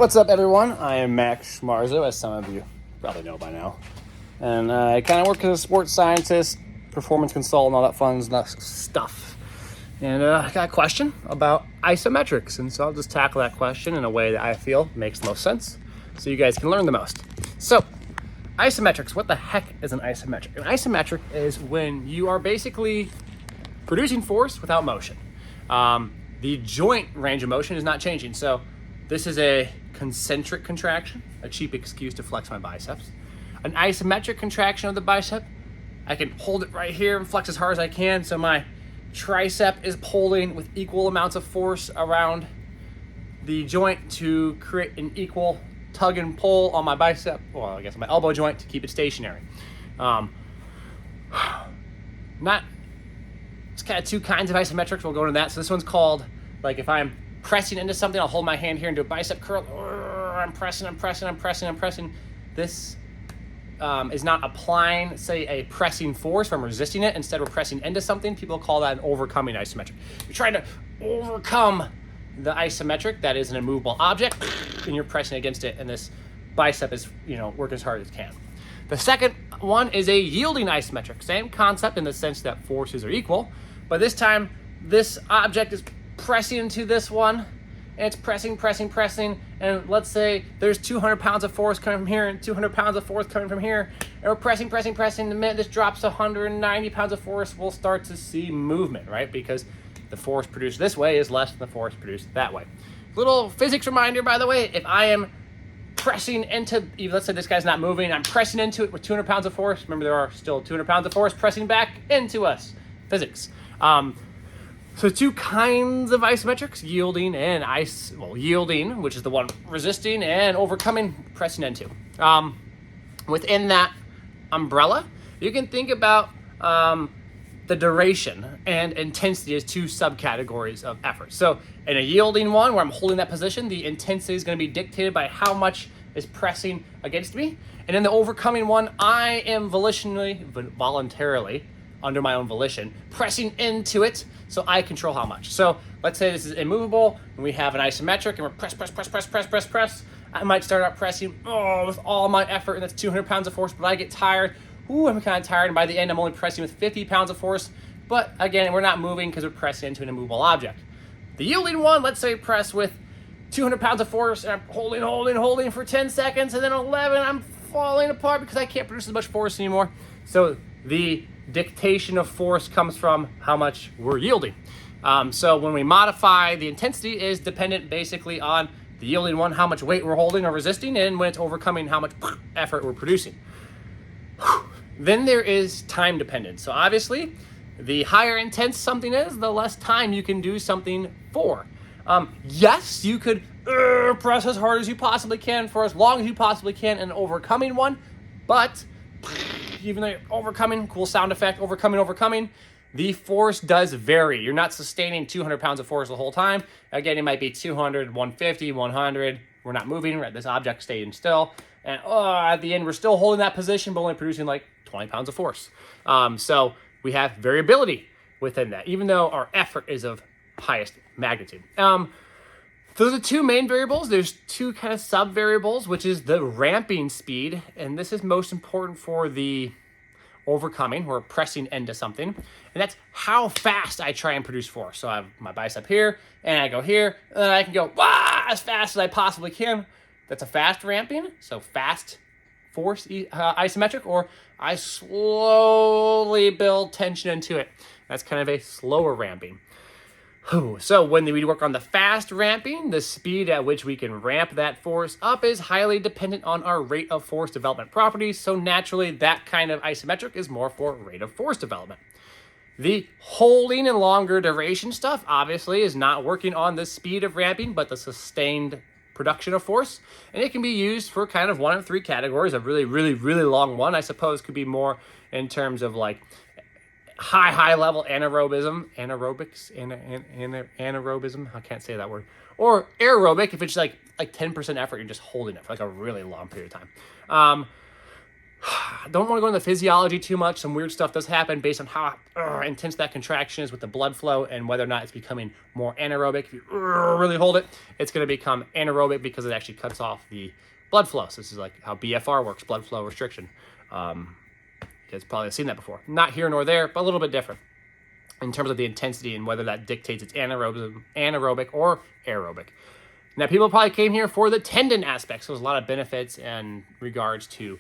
What's up, everyone? I am Max Marzo, as some of you probably know by now. And I kind of work as a sports scientist, performance consultant, all that fun stuff. And I got a question about isometrics, and so I'll just tackle that question in a way that I feel makes the most sense so you guys can learn the most. So, isometrics, what the heck is an isometric? An isometric is when you are basically producing force without motion. The joint range of motion is not changing. So this is a concentric contraction, a cheap excuse to flex my biceps. An isometric contraction of the bicep, I can hold it right here and flex as hard as I can, so my tricep is pulling with equal amounts of force around the joint to create an equal tug and pull on my bicep, well, I guess my elbow joint, to keep it stationary. It's kind of two kinds of isometrics. We'll go into that. So this one's called, like, if I'm pressing into something, I'll hold my hand here and do a bicep curl. I'm pressing. This is not applying, say, a pressing force from resisting it. Instead, we're pressing into something. People call that an overcoming isometric. You're trying to overcome the isometric, that is an immovable object, and you're pressing against it, and this bicep is, working as hard as it can. The second one is a yielding isometric. Same concept in the sense that forces are equal, but this time this object is pressing into this one, and it's pressing, and let's say there's 200 pounds of force coming from here and 200 pounds of force coming from here, and we're pressing. The minute this drops 190 pounds of force, we'll start to see movement, right? Because the force produced this way is less than the force produced that way. Little physics reminder, by the way, if I am pressing into, let's say this guy's not moving, I'm pressing into it with 200 pounds of force. Remember, there are still 200 pounds of force pressing back into us. Physics. So two kinds of isometrics, yielding and yielding, which is the one resisting, and overcoming, pressing into. Within that umbrella, you can think about the duration and intensity as two subcategories of effort. So in a yielding one, where I'm holding that position, the intensity is going to be dictated by how much is pressing against me. And in the overcoming one, I am voluntarily, under my own volition, pressing into it, so I control how much. So let's say this is immovable, and we have an isometric, and we're press. I might start out pressing with all my effort, and that's 200 pounds of force, but I get tired. I'm kind of tired, and by the end, I'm only pressing with 50 pounds of force. But again, we're not moving because we're pressing into an immovable object. The yielding one, let's say press with 200 pounds of force, and I'm holding for 10 seconds, and then 11, I'm falling apart because I can't produce as much force anymore. So the dictation of force comes from how much we're yielding. So when we modify, the intensity is dependent basically on the yielding one, how much weight we're holding or resisting, and when it's overcoming, how much effort we're producing. Then there is time dependence. So obviously, the higher intense something is, the less time you can do something for. Yes, you could press as hard as you possibly can for as long as you possibly can in an overcoming one, but even though you're overcoming, cool sound effect, overcoming, the force does vary. You're not sustaining 200 pounds of force the whole time. Again, it might be 200, 150, 100. We're not moving, right? This object staying still. And at the end, we're still holding that position, but only producing like 20 pounds of force. So we have variability within that, even though our effort is of highest magnitude. Those are the two main variables. There's two kind of sub-variables, which is the ramping speed, and this is most important for the overcoming, or pressing into something, and that's how fast I try and produce force. So I have my bicep here, and I go here, and then I can go as fast as I possibly can. That's a fast ramping, so fast force isometric, or I slowly build tension into it. That's kind of a slower ramping. So when we work on the fast ramping, the speed at which we can ramp that force up is highly dependent on our rate of force development properties. So naturally, that kind of isometric is more for rate of force development. The holding and longer duration stuff obviously is not working on the speed of ramping, but the sustained production of force. And it can be used for kind of one of three categories. A really long one, I suppose, could be more in terms of like high level anaerobism, I can't say that word, or aerobic if it's like 10% effort, you're just holding it for like a really long period of time. Don't want to go into the physiology too much. Some weird stuff does happen based on how intense that contraction is with the blood flow and whether or not it's becoming more anaerobic. If you really hold it, it's going to become anaerobic because it actually cuts off the blood flow. So this is like how BFR works, blood flow restriction. You guys probably seen that before. Not here nor there, but a little bit different in terms of the intensity and whether that dictates it's anaerobic or aerobic. Now, people probably came here for the tendon aspects. So there's a lot of benefits in regards to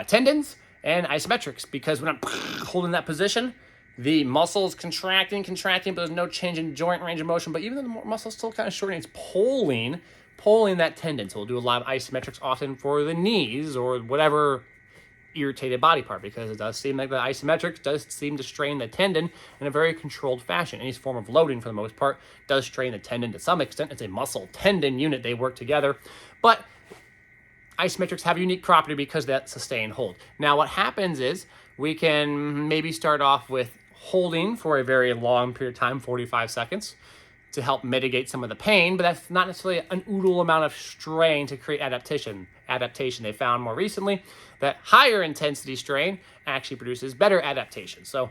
tendons and isometrics, because when I'm holding that position, the muscle's contracting, but there's no change in joint range of motion. But even though the muscle's still kind of shortening, it's pulling that tendon. So we'll do a lot of isometrics often for the knees or whatever irritated body part, because it does seem like the isometrics does seem to strain the tendon in a very controlled fashion. Any form of loading, for the most part, does strain the tendon to some extent. It's a muscle tendon unit. They work together. But isometrics have a unique property because of that sustained hold. Now, what happens is we can maybe start off with holding for a very long period of time, 45 seconds, to help mitigate some of the pain, but that's not necessarily an oodle amount of strain to create adaptation. They found more recently that higher intensity strain actually produces better adaptation. So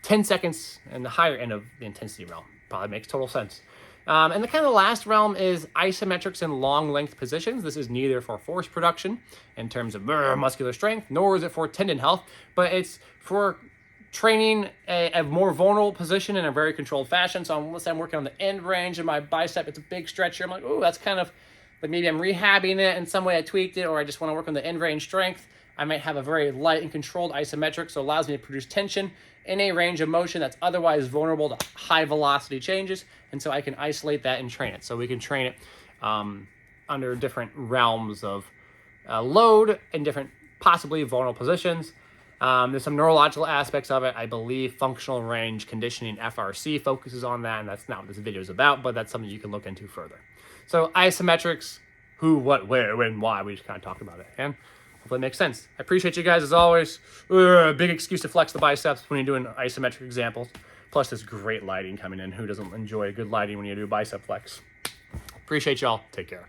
10 seconds in the higher end of the intensity realm probably makes total sense. And the kind of last realm is isometrics in long length positions. This is neither for force production in terms of muscular strength, nor is it for tendon health, but it's for training a more vulnerable position in a very controlled fashion. So let's say I'm working on the end range of my bicep, it's a big stretch here. I'm like, oh, that's kind of like maybe I'm rehabbing it in some way. I tweaked it, or I just want to work on the end range strength. I might have a very light and controlled isometric, so it allows me to produce tension in a range of motion that's otherwise vulnerable to high velocity changes. And so I can isolate that and train it. So we can train it under different realms of load in different possibly vulnerable positions. There's some neurological aspects of it. I believe functional range conditioning, FRC, focuses on that, and that's not what this video is about, but that's something you can look into further. So isometrics, who, what, where, when, why, we just kind of talked about it, and hopefully it makes sense. I appreciate you guys as always. Big excuse to flex the biceps when you're doing isometric examples. Plus this great lighting coming in. Who doesn't enjoy good lighting when you do bicep flex? Appreciate y'all. Take care.